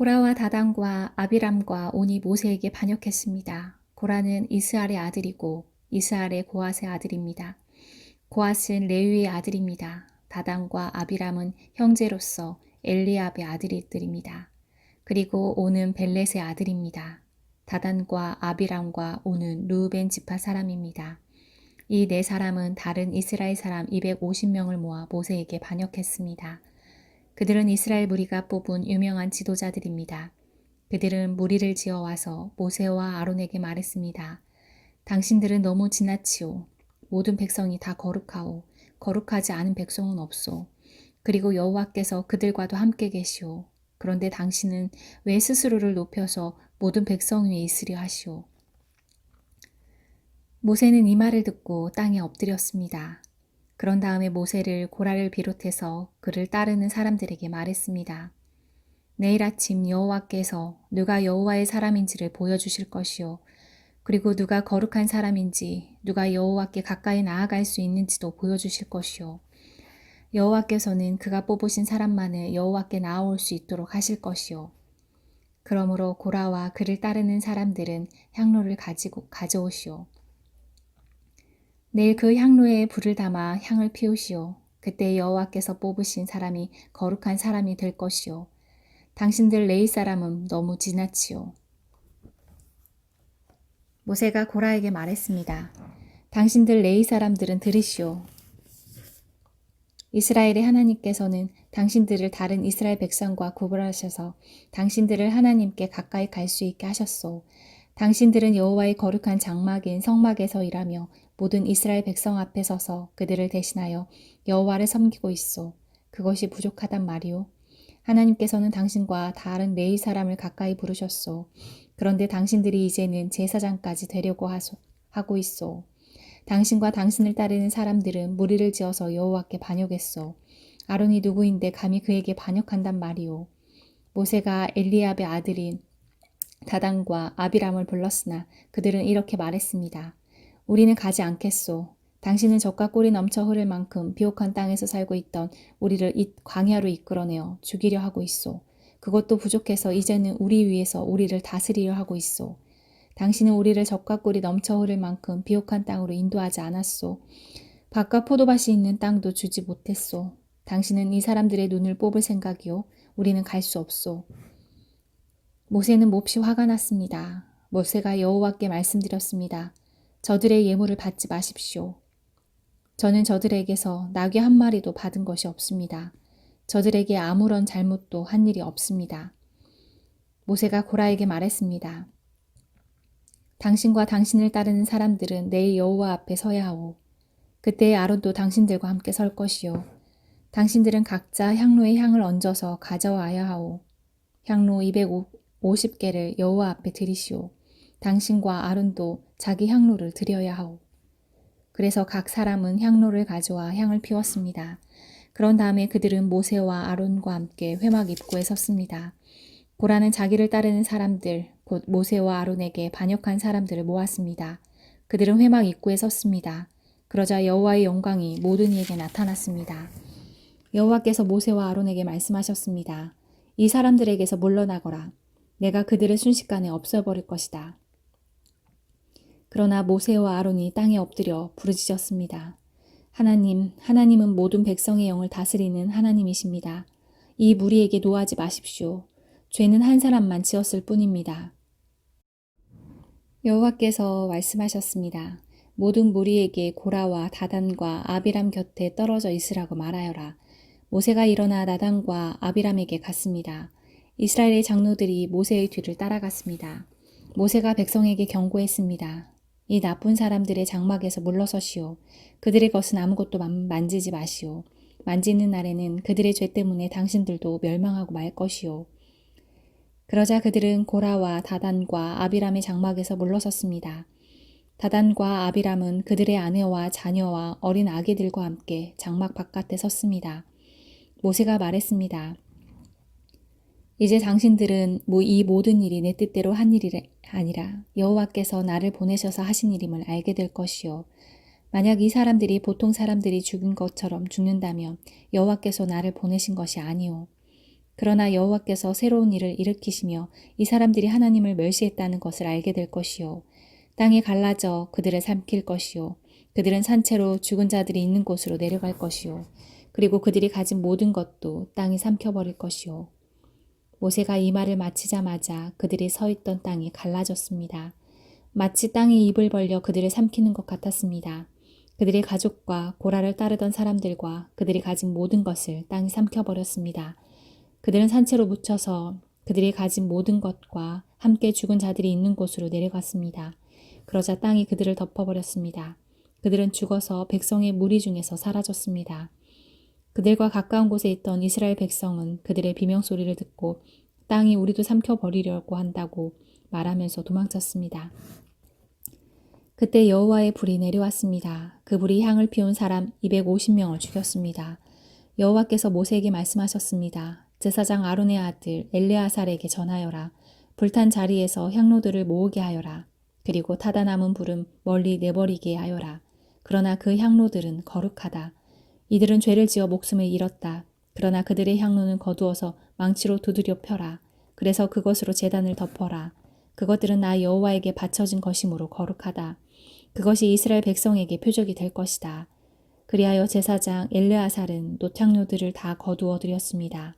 고라와 다단과 아비람과 온이 모세에게 반역했습니다. 고라는 이스알의 아들이고 이스알의 고앗의 아들입니다. 고앗은 레위의 아들입니다. 다단과 아비람은 형제로서 엘리압의 아들들입니다. 그리고 온은 벨렛의 아들입니다. 다단과 아비람과 온은 르우벤 지파 사람입니다. 이 네 사람은 다른 이스라엘 사람 250명을 모아 모세에게 반역했습니다. 그들은 이스라엘 무리가 뽑은 유명한 지도자들입니다. 그들은 무리를 지어와서 모세와 아론에게 말했습니다. 당신들은 너무 지나치오. 모든 백성이 다 거룩하오. 거룩하지 않은 백성은 없소. 그리고 여호와께서 그들과도 함께 계시오. 그런데 당신은 왜 스스로를 높여서 모든 백성 위에 있으려 하시오. 모세는 이 말을 듣고 땅에 엎드렸습니다. 그런 다음에 모세를 고라를 비롯해서 그를 따르는 사람들에게 말했습니다. 내일 아침 여호와께서 누가 여호와의 사람인지를 보여주실 것이요. 그리고 누가 거룩한 사람인지 누가 여호와께 가까이 나아갈 수 있는지도 보여주실 것이요. 여호와께서는 그가 뽑으신 사람만을 여호와께 나아올 수 있도록 하실 것이요. 그러므로 고라와 그를 따르는 사람들은 향로를 가져오시오. 내일 그 향로에 불을 담아 향을 피우시오. 그때 여호와께서 뽑으신 사람이 거룩한 사람이 될 것이요. 당신들 레위 사람은 너무 지나치오. 모세가 고라에게 말했습니다. 당신들 레위 사람들은 들으시오. 이스라엘의 하나님께서는 당신들을 다른 이스라엘 백성과 구분하셔서 당신들을 하나님께 가까이 갈 수 있게 하셨소. 당신들은 여호와의 거룩한 장막인 성막에서 일하며 모든 이스라엘 백성 앞에 서서 그들을 대신하여 여호와를 섬기고 있소. 그것이 부족하단 말이오. 하나님께서는 당신과 다른 레위 사람을 가까이 부르셨소. 그런데 당신들이 이제는 제사장까지 되려고 하고 있소. 당신과 당신을 따르는 사람들은 무리를 지어서 여호와께 반역했소. 아론이 누구인데 감히 그에게 반역한단 말이오. 모세가 엘리압의 아들인 다단과 아비람을 불렀으나 그들은 이렇게 말했습니다. 우리는 가지 않겠소. 당신은 젖과 꿀이 넘쳐 흐를 만큼 비옥한 땅에서 살고 있던 우리를 이 광야로 이끌어내어 죽이려 하고 있소. 그것도 부족해서 이제는 우리 위에서 우리를 다스리려 하고 있소. 당신은 우리를 젖과 꿀이 넘쳐 흐를 만큼 비옥한 땅으로 인도하지 않았소. 밭과 포도밭이 있는 땅도 주지 못했소. 당신은 이 사람들의 눈을 뽑을 생각이요. 우리는 갈 수 없소. 모세는 몹시 화가 났습니다. 모세가 여호와께 말씀드렸습니다. 저들의 예물을 받지 마십시오. 저는 저들에게서 나귀 한 마리도 받은 것이 없습니다. 저들에게 아무런 잘못도 한 일이 없습니다. 모세가 고라에게 말했습니다. 당신과 당신을 따르는 사람들은 내일 여호와 앞에 서야 하오. 그때 아론도 당신들과 함께 설 것이요. 당신들은 각자 향로에 향을 얹어서 가져와야 하오. 향로 250개를 여호와 앞에 드리시오. 당신과 아론도 자기 향로를 드려야 하오. 그래서 각 사람은 향로를 가져와 향을 피웠습니다. 그런 다음에 그들은 모세와 아론과 함께 회막 입구에 섰습니다. 고라는 자기를 따르는 사람들, 곧 모세와 아론에게 반역한 사람들을 모았습니다. 그들은 회막 입구에 섰습니다. 그러자 여호와의 영광이 모든 이에게 나타났습니다. 여호와께서 모세와 아론에게 말씀하셨습니다. 이 사람들에게서 물러나거라. 내가 그들을 순식간에 없애버릴 것이다. 그러나 모세와 아론이 땅에 엎드려 부르짖었습니다. 하나님은 모든 백성의 영을 다스리는 하나님이십니다. 이 무리에게 노하지 마십시오. 죄는 한 사람만 지었을 뿐입니다. 여호와께서 말씀하셨습니다. 모든 무리에게 고라와 다단과 아비람 곁에 떨어져 있으라고 말하여라. 모세가 일어나 다단과 아비람에게 갔습니다. 이스라엘의 장로들이 모세의 뒤를 따라갔습니다. 모세가 백성에게 경고했습니다. 이 나쁜 사람들의 장막에서 물러서시오. 그들의 것은 아무것도 만지지 마시오. 만지는 날에는 그들의 죄 때문에 당신들도 멸망하고 말 것이오. 그러자 그들은 고라와 다단과 아비람의 장막에서 물러섰습니다. 다단과 아비람은 그들의 아내와 자녀와 어린 아기들과 함께 장막 바깥에 섰습니다. 모세가 말했습니다. 이제 당신들은 이 모든 일이 내 뜻대로 한 일이 아니라 여호와께서 나를 보내셔서 하신 일임을 알게 될 것이요. 만약 이 사람들이 보통 사람들이 죽은 것처럼 죽는다면 여호와께서 나를 보내신 것이 아니오. 그러나 여호와께서 새로운 일을 일으키시며 이 사람들이 하나님을 멸시했다는 것을 알게 될 것이요. 땅이 갈라져 그들을 삼킬 것이요. 그들은 산채로 죽은 자들이 있는 곳으로 내려갈 것이요. 그리고 그들이 가진 모든 것도 땅이 삼켜버릴 것이요. 모세가 이 말을 마치자마자 그들이 서 있던 땅이 갈라졌습니다. 마치 땅이 입을 벌려 그들을 삼키는 것 같았습니다. 그들의 가족과 고라를 따르던 사람들과 그들이 가진 모든 것을 땅이 삼켜버렸습니다. 그들은 산채로 묻혀서 그들이 가진 모든 것과 함께 죽은 자들이 있는 곳으로 내려갔습니다. 그러자 땅이 그들을 덮어버렸습니다. 그들은 죽어서 백성의 무리 중에서 사라졌습니다. 그들과 가까운 곳에 있던 이스라엘 백성은 그들의 비명소리를 듣고 땅이 우리도 삼켜버리려고 한다고 말하면서 도망쳤습니다. 그때 여호와의 불이 내려왔습니다. 그 불이 향을 피운 사람 250명을 죽였습니다. 여호와께서 모세에게 말씀하셨습니다. 제사장 아론의 아들 엘레아살에게 전하여라. 불탄 자리에서 향로들을 모으게 하여라. 그리고 타다 남은 불은 멀리 내버리게 하여라. 그러나 그 향로들은 거룩하다. 이들은 죄를 지어 목숨을 잃었다. 그러나 그들의 향로는 거두어서 망치로 두드려 펴라. 그래서 그것으로 제단을 덮어라. 그것들은 나 여호와에게 바쳐진 것이므로 거룩하다. 그것이 이스라엘 백성에게 표적이 될 것이다. 그리하여 제사장 엘르아살은 노향료들을 다 거두어 드렸습니다.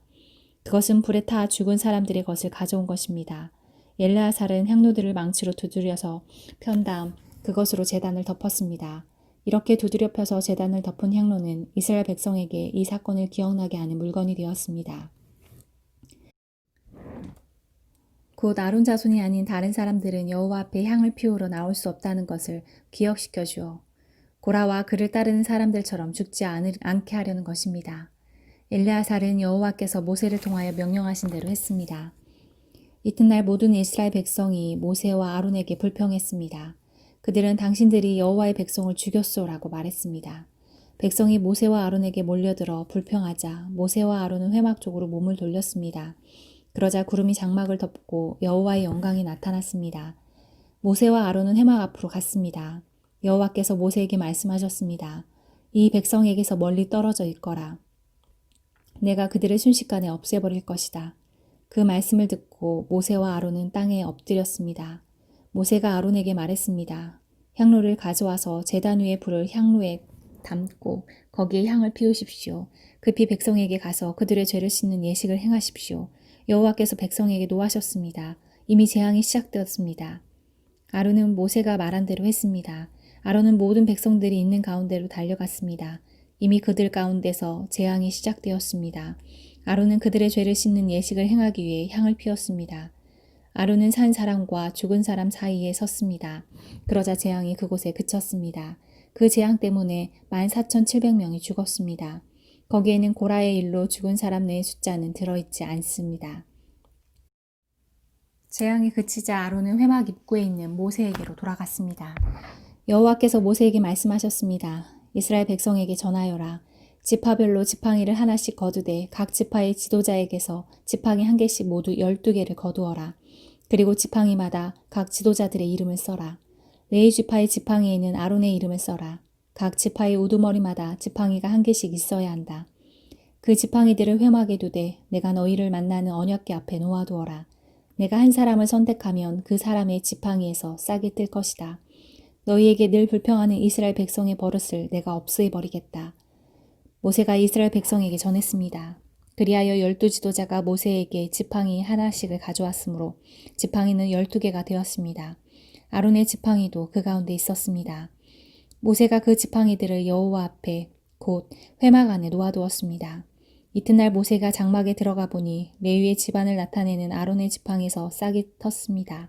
그것은 불에 타 죽은 사람들의 것을 가져온 것입니다. 엘르아살은 향료들을 망치로 두드려서 편 다음 그것으로 제단을 덮었습니다. 이렇게 두드려 펴서 제단을 덮은 향로는 이스라엘 백성에게 이 사건을 기억나게 하는 물건이 되었습니다. 곧 아론 자손이 아닌 다른 사람들은 여호와 앞에 향을 피우러 나올 수 없다는 것을 기억시켜 주어 고라와 그를 따르는 사람들처럼 죽지 않게 하려는 것입니다. 엘레아살은 여호와께서 모세를 통하여 명령하신 대로 했습니다. 이튿날 모든 이스라엘 백성이 모세와 아론에게 불평했습니다. 그들은 당신들이 여호와의 백성을 죽였소라고 말했습니다. 백성이 모세와 아론에게 몰려들어 불평하자 모세와 아론은 회막 쪽으로 몸을 돌렸습니다. 그러자 구름이 장막을 덮고 여호와의 영광이 나타났습니다. 모세와 아론은 회막 앞으로 갔습니다. 여호와께서 모세에게 말씀하셨습니다. 이 백성에게서 멀리 떨어져 있거라. 내가 그들을 순식간에 없애버릴 것이다. 그 말씀을 듣고 모세와 아론은 땅에 엎드렸습니다. 모세가 아론에게 말했습니다. 향로를 가져와서 제단 위에 불을 향로에 담고 거기에 향을 피우십시오. 급히 백성에게 가서 그들의 죄를 씻는 예식을 행하십시오. 여호와께서 백성에게 노하셨습니다. 이미 재앙이 시작되었습니다. 아론은 모세가 말한 대로 했습니다. 아론은 모든 백성들이 있는 가운데로 달려갔습니다. 이미 그들 가운데서 재앙이 시작되었습니다. 아론은 그들의 죄를 씻는 예식을 행하기 위해 향을 피웠습니다. 아론은 산 사람과 죽은 사람 사이에 섰습니다. 그러자 재앙이 그곳에 그쳤습니다. 그 재앙 때문에 14,700명이 죽었습니다. 거기에는 고라의 일로 죽은 사람의 숫자는 들어있지 않습니다. 재앙이 그치자 아론은 회막 입구에 있는 모세에게로 돌아갔습니다. 여호와께서 모세에게 말씀하셨습니다. 이스라엘 백성에게 전하여라. 지파별로 지팡이를 하나씩 거두되 각 지파의 지도자에게서 지팡이 한 개씩 모두 12개를 거두어라. 그리고 지팡이마다 각 지도자들의 이름을 써라. 레위 지파의 지팡이에는 아론의 이름을 써라. 각 지파의 우두머리마다 지팡이가 한 개씩 있어야 한다. 그 지팡이들을 회막에 두되 내가 너희를 만나는 언약궤 앞에 놓아두어라. 내가 한 사람을 선택하면 그 사람의 지팡이에서 싹이 뜰 것이다. 너희에게 늘 불평하는 이스라엘 백성의 버릇을 내가 없애버리겠다. 모세가 이스라엘 백성에게 전했습니다. 그리하여 12지도자가 모세에게 지팡이 하나씩을 가져왔으므로 지팡이는 12개가 되었습니다. 아론의 지팡이도 그 가운데 있었습니다. 모세가 그 지팡이들을 여호와 앞에 곧 회막 안에 놓아두었습니다. 이튿날 모세가 장막에 들어가 보니 레위의 집안을 나타내는 아론의 지팡이에서 싹이 텄습니다.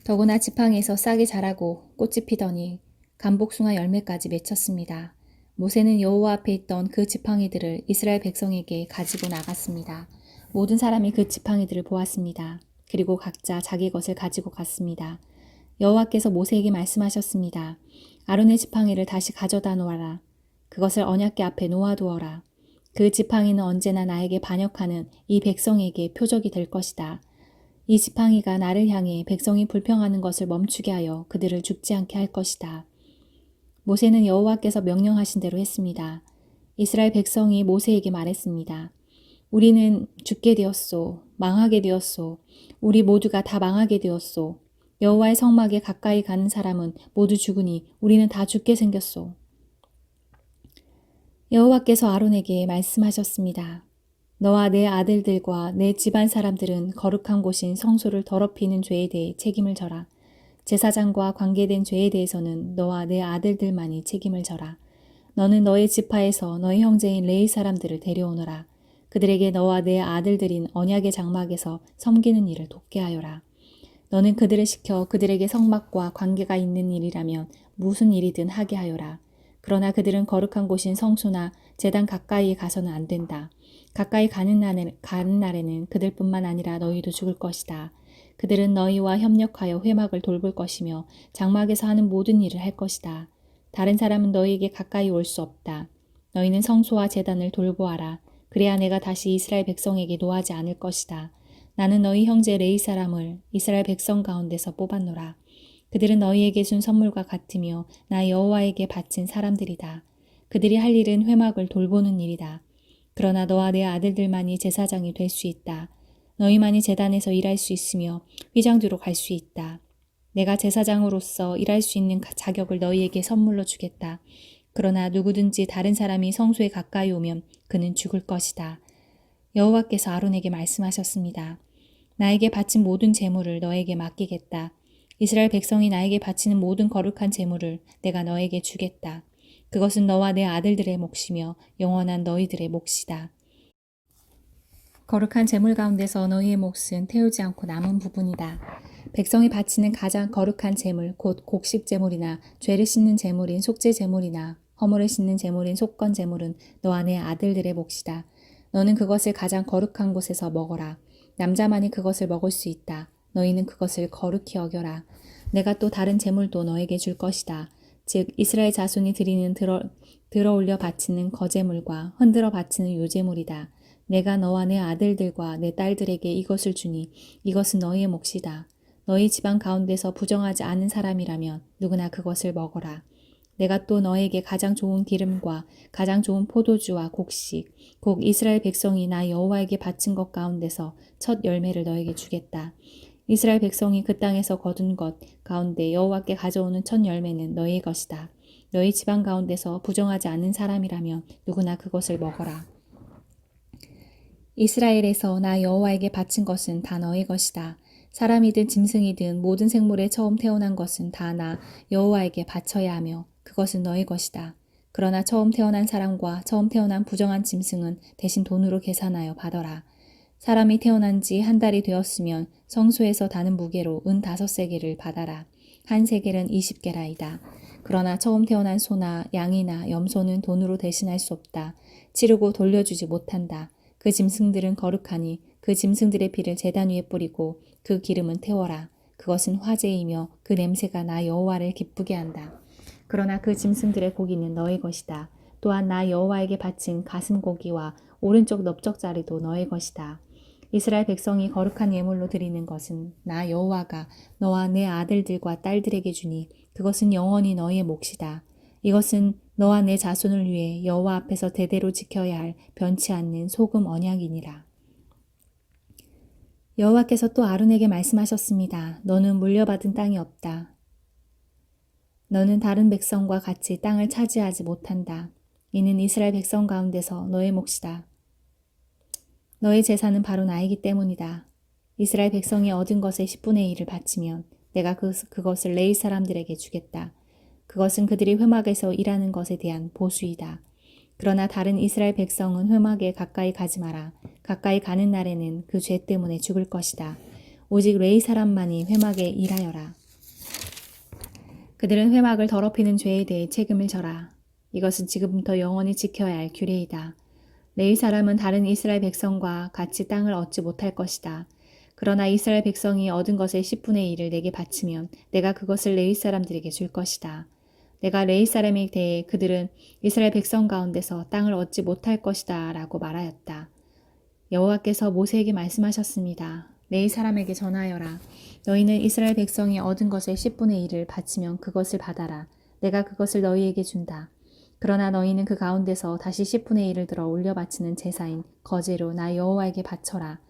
더구나 지팡이에서 싹이 자라고 꽃이 피더니 감복숭아 열매까지 맺혔습니다. 모세는 여호와 앞에 있던 그 지팡이들을 이스라엘 백성에게 가지고 나갔습니다. 모든 사람이 그 지팡이들을 보았습니다. 그리고 각자 자기 것을 가지고 갔습니다. 여호와께서 모세에게 말씀하셨습니다. 아론의 지팡이를 다시 가져다 놓아라. 그것을 언약궤 앞에 놓아두어라. 그 지팡이는 언제나 나에게 반역하는 이 백성에게 표적이 될 것이다. 이 지팡이가 나를 향해 백성이 불평하는 것을 멈추게 하여 그들을 죽지 않게 할 것이다. 모세는 여호와께서 명령하신 대로 했습니다. 이스라엘 백성이 모세에게 말했습니다. 우리는 죽게 되었소. 망하게 되었소. 우리 모두가 다 망하게 되었소. 여호와의 성막에 가까이 가는 사람은 모두 죽으니 우리는 다 죽게 생겼소. 여호와께서 아론에게 말씀하셨습니다. 너와 내 아들들과 내 집안 사람들은 거룩한 곳인 성소를 더럽히는 죄에 대해 책임을 져라. 제사장과 관계된 죄에 대해서는 너와 내 아들들만이 책임을 져라. 너는 너의 지파에서 너의 형제인 레위 사람들을 데려오너라. 그들에게 너와 내 아들들인 언약의 장막에서 섬기는 일을 돕게 하여라. 너는 그들을 시켜 그들에게 성막과 관계가 있는 일이라면 무슨 일이든 하게 하여라. 그러나 그들은 거룩한 곳인 성소나 제단 가까이에 가서는 안 된다. 가까이 가는 날에는 그들뿐만 아니라 너희도 죽을 것이다. 그들은 너희와 협력하여 회막을 돌볼 것이며 장막에서 하는 모든 일을 할 것이다. 다른 사람은 너희에게 가까이 올 수 없다. 너희는 성소와 제단을 돌보아라. 그래야 내가 다시 이스라엘 백성에게 노하지 않을 것이다. 나는 너희 형제 레위 사람을 이스라엘 백성 가운데서 뽑았노라. 그들은 너희에게 준 선물과 같으며 나 여호와에게 바친 사람들이다. 그들이 할 일은 회막을 돌보는 일이다. 그러나 너와 내 아들들만이 제사장이 될 수 있다. 너희만이 제단에서 일할 수 있으며 휘장뒤로 갈 수 있다. 내가 제사장으로서 일할 수 있는 자격을 너희에게 선물로 주겠다. 그러나 누구든지 다른 사람이 성소에 가까이 오면 그는 죽을 것이다. 여호와께서 아론에게 말씀하셨습니다. 나에게 바친 모든 재물을 너에게 맡기겠다. 이스라엘 백성이 나에게 바치는 모든 거룩한 재물을 내가 너에게 주겠다. 그것은 너와 내 아들들의 몫이며 영원한 너희들의 몫이다. 거룩한 재물 가운데서 너희의 몫은 태우지 않고 남은 부분이다. 백성이 바치는 가장 거룩한 재물, 곧 곡식 재물이나 죄를 씻는 재물인 속죄 재물이나 허물을 씻는 재물인 속건 재물은 너와 내 아들들의 몫이다. 너는 그것을 가장 거룩한 곳에서 먹어라. 남자만이 그것을 먹을 수 있다. 너희는 그것을 거룩히 여겨라. 내가 또 다른 재물도 너에게 줄 것이다. 즉 이스라엘 자손이 드리는 들어올려 바치는 거제물과 흔들어 바치는 요제물이다. 내가 너와 내 아들들과 내 딸들에게 이것을 주니 이것은 너희의 몫이다. 너희 집안 가운데서 부정하지 않은 사람이라면 누구나 그것을 먹어라. 내가 또 너에게 가장 좋은 기름과 가장 좋은 포도주와 곡식, 곧 이스라엘 백성이 나 여호와에게 바친 것 가운데서 첫 열매를 너에게 주겠다. 이스라엘 백성이 그 땅에서 거둔 것 가운데 여호와께 가져오는 첫 열매는 너희의 것이다. 너희 집안 가운데서 부정하지 않는 사람이라면 누구나 그것을 먹어라. 이스라엘에서 나 여호와에게 바친 것은 다 너희 것이다. 사람이든 짐승이든 모든 생물에 처음 태어난 것은 다 나 여호와에게 바쳐야 하며 그것은 너희 것이다. 그러나 처음 태어난 사람과 처음 태어난 부정한 짐승은 대신 돈으로 계산하여 받아라. 사람이 태어난 지 한 달이 되었으면 성소에서 다는 무게로 은 5세겔을 받아라. 한 세겔은 20게라이다. 그러나 처음 태어난 소나 양이나 염소는 돈으로 대신할 수 없다. 치르고 돌려주지 못한다. 그 짐승들은 거룩하니 그 짐승들의 피를 제단 위에 뿌리고 그 기름은 태워라. 그것은 화제이며 그 냄새가 나 여호와를 기쁘게 한다. 그러나 그 짐승들의 고기는 너의 것이다. 또한 나 여호와에게 바친 가슴 고기와 오른쪽 넓적자리도 너의 것이다. 이스라엘 백성이 거룩한 예물로 드리는 것은 나 여호와가 너와 내 아들들과 딸들에게 주니 그것은 영원히 너의 몫이다. 이것은 너와 내 자손을 위해 여호와 앞에서 대대로 지켜야 할 변치 않는 소금 언약이니라. 여호와께서 또 아론에게 말씀하셨습니다. 너는 물려받은 땅이 없다. 너는 다른 백성과 같이 땅을 차지하지 못한다. 이는 이스라엘 백성 가운데서 너의 몫이다. 너의 제사는 바로 나이기 때문이다. 이스라엘 백성이 얻은 것의 10분의 1을 바치면 내가 그것을 레위 사람들에게 주겠다. 그것은 그들이 회막에서 일하는 것에 대한 보수이다. 그러나 다른 이스라엘 백성은 회막에 가까이 가지 마라. 가까이 가는 날에는 그 죄 때문에 죽을 것이다. 오직 레위 사람만이 회막에 일하여라. 그들은 회막을 더럽히는 죄에 대해 책임을 져라. 이것은 지금부터 영원히 지켜야 할 규례이다. 레위 사람은 다른 이스라엘 백성과 같이 땅을 얻지 못할 것이다. 그러나 이스라엘 백성이 얻은 것의 10분의 1을 내게 바치면 내가 그것을 레위 사람들에게 줄 것이다. 내가 레위 사람에 대해 그들은 이스라엘 백성 가운데서 땅을 얻지 못할 것이다 라고 말하였다. 여호와께서 모세에게 말씀하셨습니다. 레위 사람에게 전하여라. 너희는 이스라엘 백성이 얻은 것의 10분의 1을 바치면 그것을 받아라. 내가 그것을 너희에게 준다. 그러나 너희는 그 가운데서 다시 10분의 1을 들어 올려 바치는 제사인 거제로 나 여호와에게 바쳐라.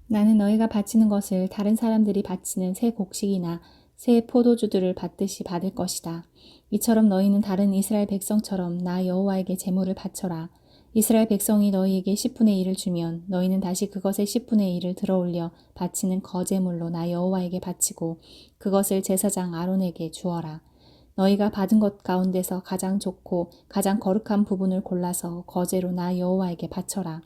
나는 너희가 바치는 것을 다른 사람들이 바치는 새 곡식이나 새 포도주들을 받듯이 받을 것이다. 이처럼 너희는 다른 이스라엘 백성처럼 나 여호와에게 제물을 바쳐라. 이스라엘 백성이 너희에게 10분의 1을 주면 너희는 다시 그것의 10분의 1을 들어 올려 바치는 거제물로 나 여호와에게 바치고 그것을 제사장 아론에게 주어라. 너희가 받은 것 가운데서 가장 좋고 가장 거룩한 부분을 골라서 거제로 나 여호와에게 바쳐라.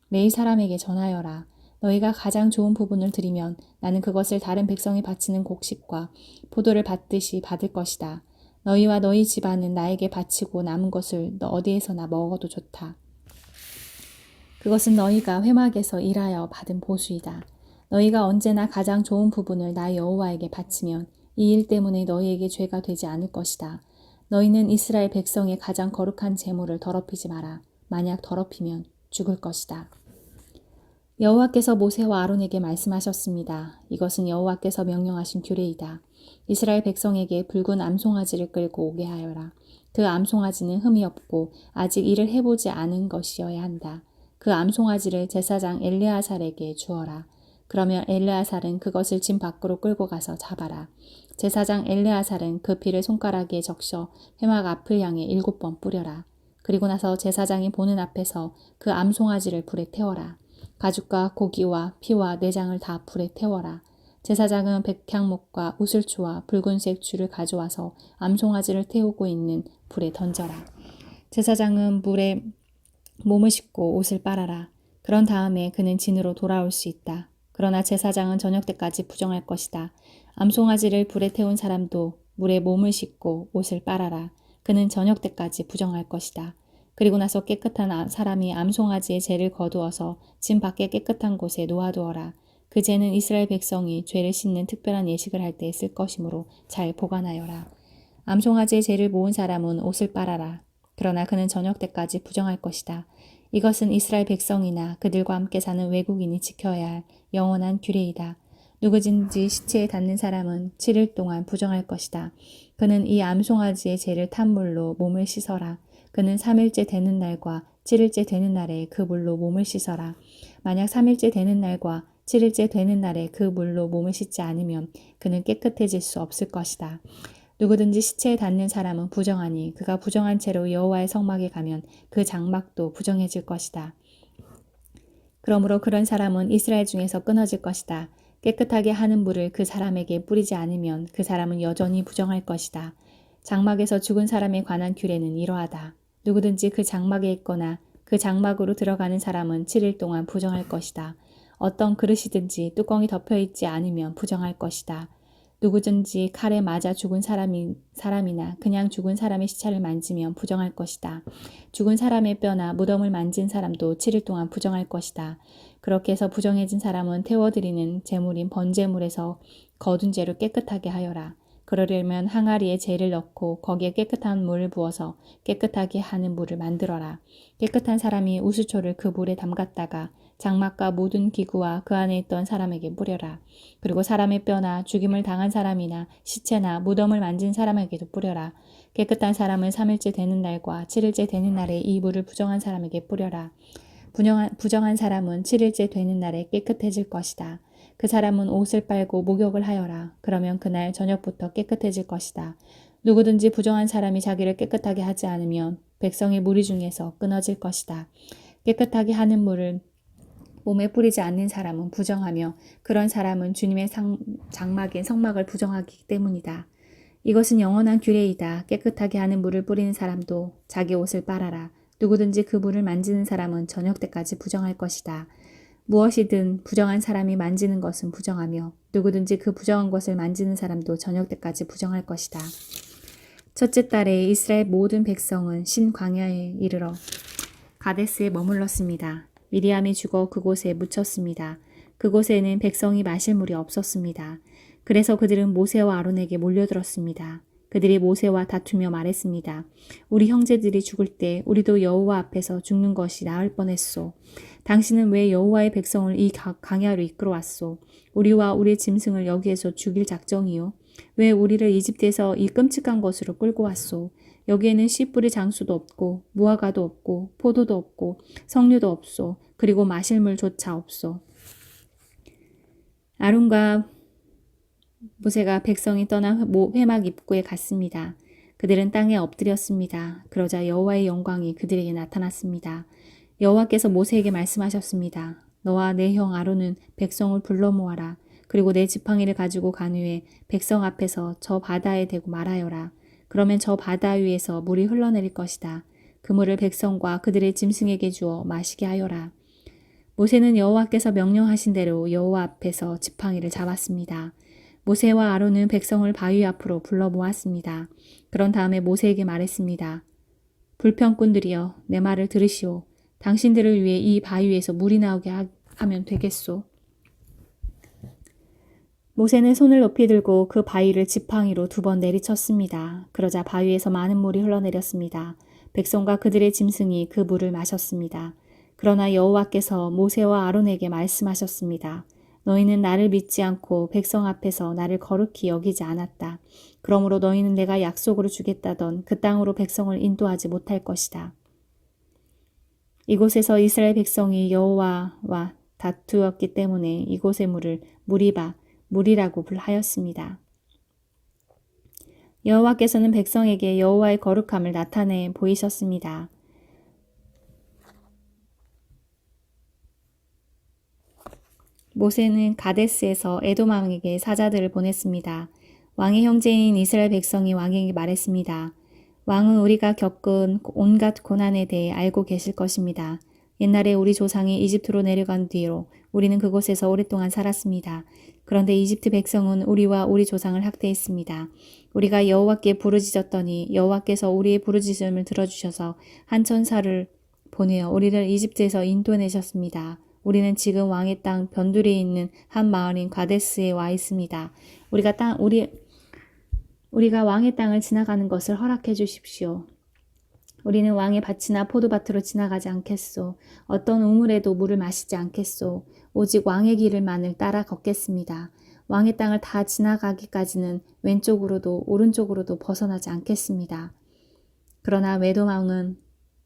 레위 사람에게 전하여라. 너희가 가장 좋은 부분을 드리면 나는 그것을 다른 백성이 바치는 곡식과 포도를 받듯이 받을 것이다. 너희와 너희 집안은 나에게 바치고 남은 것을 너 어디에서나 먹어도 좋다. 그것은 너희가 회막에서 일하여 받은 보수이다. 너희가 언제나 가장 좋은 부분을 나 여호와에게 바치면 이 일 때문에 너희에게 죄가 되지 않을 것이다. 너희는 이스라엘 백성의 가장 거룩한 제물을 더럽히지 마라. 만약 더럽히면 죽을 것이다. 여호와께서 모세와 아론에게 말씀하셨습니다. 이것은 여호와께서 명령하신 규례이다. 이스라엘 백성에게 붉은 암송아지를 끌고 오게 하여라. 그 암송아지는 흠이 없고 아직 일을 해보지 않은 것이어야 한다. 그 암송아지를 제사장 엘르아살에게 주어라. 그러면 엘르아살은 그것을 진 밖으로 끌고 가서 잡아라. 제사장 엘르아살은 그 피를 손가락에 적셔 회막 앞을 향해 7번 뿌려라. 그리고 나서 제사장이 보는 앞에서 그 암송아지를 불에 태워라. 가죽과 고기와 피와 내장을 다 불에 태워라. 제사장은 백향목과 우슬초와 붉은색 줄을 가져와서 암송아지를 태우고 있는 불에 던져라. 제사장은 물에 몸을 씻고 옷을 빨아라. 그런 다음에 그는 진으로 돌아올 수 있다. 그러나 제사장은 저녁 때까지 부정할 것이다. 암송아지를 불에 태운 사람도 물에 몸을 씻고 옷을 빨아라. 그는 저녁 때까지 부정할 것이다. 그리고 나서 깨끗한 사람이 암송아지의 죄를 거두어서 진 밖에 깨끗한 곳에 놓아두어라. 그 죄는 이스라엘 백성이 죄를 씻는 특별한 예식을 할 때 쓸 것이므로 잘 보관하여라. 암송아지의 죄를 모은 사람은 옷을 빨아라. 그러나 그는 저녁 때까지 부정할 것이다. 이것은 이스라엘 백성이나 그들과 함께 사는 외국인이 지켜야 할 영원한 규례이다. 누구든지 시체에 닿는 사람은 7일 동안 부정할 것이다. 그는 이 암송아지의 죄를 탄 물로 몸을 씻어라. 그는 3일째 되는 날과 7일째 되는 날에 그 물로 몸을 씻어라. 만약 3일째 되는 날과 7일째 되는 날에 그 물로 몸을 씻지 않으면 그는 깨끗해질 수 없을 것이다. 누구든지 시체에 닿는 사람은 부정하니 그가 부정한 채로 여호와의 성막에 가면 그 장막도 부정해질 것이다. 그러므로 그런 사람은 이스라엘 중에서 끊어질 것이다. 깨끗하게 하는 물을 그 사람에게 뿌리지 않으면 그 사람은 여전히 부정할 것이다. 장막에서 죽은 사람에 관한 규례는 이러하다. 누구든지 그 장막에 있거나 그 장막으로 들어가는 사람은 7일 동안 부정할 것이다. 어떤 그릇이든지 뚜껑이 덮여있지 않으면 부정할 것이다. 누구든지 칼에 맞아 죽은 사람이나 그냥 죽은 사람의 시체를 만지면 부정할 것이다. 죽은 사람의 뼈나 무덤을 만진 사람도 7일 동안 부정할 것이다. 그렇게 해서 부정해진 사람은 태워드리는 제물인 번제물에서 거둔 재로 깨끗하게 하여라. 그러려면 항아리에 재를 넣고 거기에 깨끗한 물을 부어서 깨끗하게 하는 물을 만들어라. 깨끗한 사람이 우수초를 그 물에 담갔다가 장막과 모든 기구와 그 안에 있던 사람에게 뿌려라. 그리고 사람의 뼈나 죽임을 당한 사람이나 시체나 무덤을 만진 사람에게도 뿌려라. 깨끗한 사람은 3일째 되는 날과 7일째 되는 날에 이 물을 부정한 사람에게 뿌려라. 부정한 사람은 7일째 되는 날에 깨끗해질 것이다. 그 사람은 옷을 빨고 목욕을 하여라. 그러면 그날 저녁부터 깨끗해질 것이다. 누구든지 부정한 사람이 자기를 깨끗하게 하지 않으면 백성의 무리 중에서 끊어질 것이다. 깨끗하게 하는 물을 몸에 뿌리지 않는 사람은 부정하며 그런 사람은 주님의 장막인 성막을 부정하기 때문이다. 이것은 영원한 규례이다. 깨끗하게 하는 물을 뿌리는 사람도 자기 옷을 빨아라. 누구든지 그 물을 만지는 사람은 저녁 때까지 부정할 것이다. 무엇이든 부정한 사람이 만지는 것은 부정하며 누구든지 그 부정한 것을 만지는 사람도 저녁 때까지 부정할 것이다. 첫째 달에 이스라엘 모든 백성은 신 광야에 이르러 가데스에 머물렀습니다. 미리암이 죽어 그곳에 묻혔습니다. 그곳에는 백성이 마실 물이 없었습니다. 그래서 그들은 모세와 아론에게 몰려들었습니다. 그들이 모세와 다투며 말했습니다. 우리 형제들이 죽을 때 우리도 여호와 앞에서 죽는 것이 나을 뻔했소. 당신은 왜 여호와의 백성을 이 광야로 이끌어왔소? 우리와 우리 짐승을 여기에서 죽일 작정이요? 왜 우리를 이집트에서 이 끔찍한 곳으로 끌고 왔소? 여기에는 씨 뿌릴 장수도 없고 무화과도 없고 포도도 없고 석류도 없소. 그리고 마실 물조차 없소. 아론과 모세가 백성이 떠나 회막 입구에 갔습니다. 그들은 땅에 엎드렸습니다. 그러자 여호와의 영광이 그들에게 나타났습니다. 여호와께서 모세에게 말씀하셨습니다. 너와 내 형 아론은 백성을 불러 모아라. 그리고 내 지팡이를 가지고 간 후에 백성 앞에서 저 바다에 대고 말하여라. 그러면 저 바다 위에서 물이 흘러내릴 것이다. 그 물을 백성과 그들의 짐승에게 주어 마시게 하여라. 모세는 여호와께서 명령하신 대로 여호와 앞에서 지팡이를 잡았습니다. 모세와 아론은 백성을 바위 앞으로 불러 모았습니다. 그런 다음에 모세에게 말했습니다. 불평꾼들이여 내 말을 들으시오. 당신들을 위해 이 바위에서 물이 나오게 하면 되겠소. 모세는 손을 높이 들고 그 바위를 지팡이로 2번 내리쳤습니다. 그러자 바위에서 많은 물이 흘러내렸습니다. 백성과 그들의 짐승이 그 물을 마셨습니다. 그러나 여호와께서 모세와 아론에게 말씀하셨습니다. 너희는 나를 믿지 않고 백성 앞에서 나를 거룩히 여기지 않았다. 그러므로 너희는 내가 약속으로 주겠다던 그 땅으로 백성을 인도하지 못할 것이다. 이곳에서 이스라엘 백성이 여호와와 다투었기 때문에 이곳의 물을 무리바, 물이라고 하였습니다. 여호와께서는 백성에게 여호와의 거룩함을 나타내 보이셨습니다. 모세는 가데스에서 에돔 왕에게 사자들을 보냈습니다. 왕의 형제인 이스라엘 백성이 왕에게 말했습니다. 왕은 우리가 겪은 온갖 고난에 대해 알고 계실 것입니다. 옛날에 우리 조상이 이집트로 내려간 뒤로 우리는 그곳에서 오랫동안 살았습니다. 그런데 이집트 백성은 우리와 우리 조상을 학대했습니다. 우리가 여호와께 부르짖었더니 여호와께서 우리의 부르짖음을 들어주셔서 한 천사를 보내어 우리를 이집트에서 인도내셨습니다. 우리는 지금 왕의 땅 변두리에 있는 한 마을인 가데스에 와 있습니다. 우리가 왕의 땅을 지나가는 것을 허락해 주십시오. 우리는 왕의 밭이나 포도밭으로 지나가지 않겠소. 어떤 우물에도 물을 마시지 않겠소. 오직 왕의 길을만을 따라 걷겠습니다. 왕의 땅을 다 지나가기까지는 왼쪽으로도 오른쪽으로도 벗어나지 않겠습니다. 그러나 에돔 왕은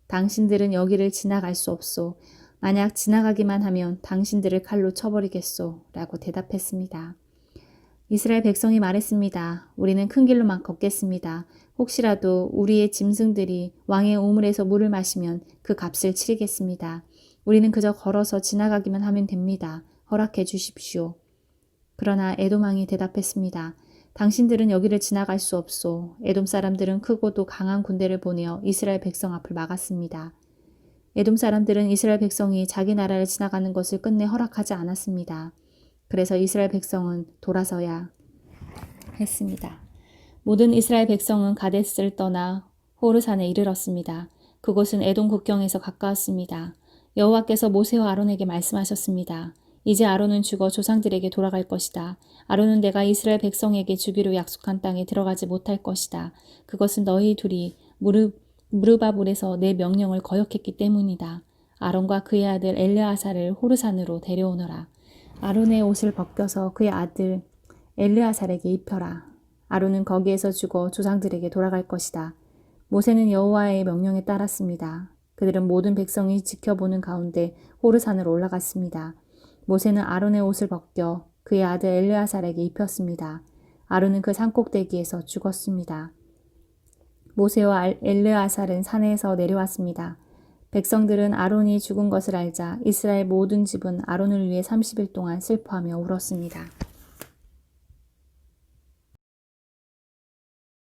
당신들은 여기를 지나갈 수 없소. 만약 지나가기만 하면 당신들을 칼로 쳐버리겠소. 라고 대답했습니다. 이스라엘 백성이 말했습니다. 우리는 큰 길로만 걷겠습니다. 혹시라도 우리의 짐승들이 왕의 우물에서 물을 마시면 그 값을 치르겠습니다. 우리는 그저 걸어서 지나가기만 하면 됩니다. 허락해 주십시오. 그러나 에돔 왕이 대답했습니다. 당신들은 여기를 지나갈 수 없소. 에돔 사람들은 크고도 강한 군대를 보내어 이스라엘 백성 앞을 막았습니다. 에돔 사람들은 이스라엘 백성이 자기 나라를 지나가는 것을 끝내 허락하지 않았습니다. 그래서 이스라엘 백성은 돌아서야 했습니다. 모든 이스라엘 백성은 가데스를 떠나 호르산에 이르렀습니다. 그곳은 에돔 국경에서 가까웠습니다. 여호와께서 모세와 아론에게 말씀하셨습니다. 이제 아론은 죽어 조상들에게 돌아갈 것이다. 아론은 내가 이스라엘 백성에게 주기로 약속한 땅에 들어가지 못할 것이다. 그것은 너희 둘이 무르바불에서 내 명령을 거역했기 때문이다. 아론과 그의 아들 엘르아사를 호르산으로 데려오너라. 아론의 옷을 벗겨서 그의 아들 엘르아살에게 입혀라. 아론은 거기에서 죽어 조상들에게 돌아갈 것이다. 모세는 여호와의 명령에 따랐습니다. 그들은 모든 백성이 지켜보는 가운데 호르산으로 올라갔습니다. 모세는 아론의 옷을 벗겨 그의 아들 엘르아살에게 입혔습니다. 아론은 그 산꼭대기에서 죽었습니다. 모세와 엘르아살은 산에서 내려왔습니다. 백성들은 아론이 죽은 것을 알자 이스라엘 모든 집은 아론을 위해 30일 동안 슬퍼하며 울었습니다.